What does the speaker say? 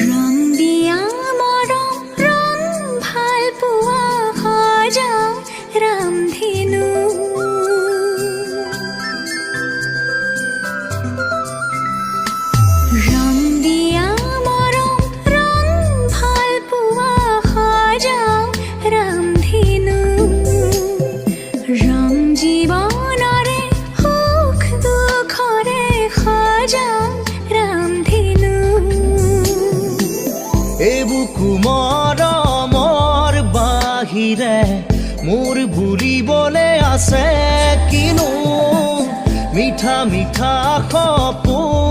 ৰং দিয়া মৰম ৰং ভাল পোৱা সজাও ৰামধেনু ৰং দিয়া মৰম ৰং ভাল পোৱা সজাও ৰামধেনু ৰং জীৱনৰে সুখ দুখৰে সজাও ৰামধেনু এবুকু মৰমৰ বাহিৰে মোৰ বুলিবলে আছে কিনো মিঠা মিঠা সপোন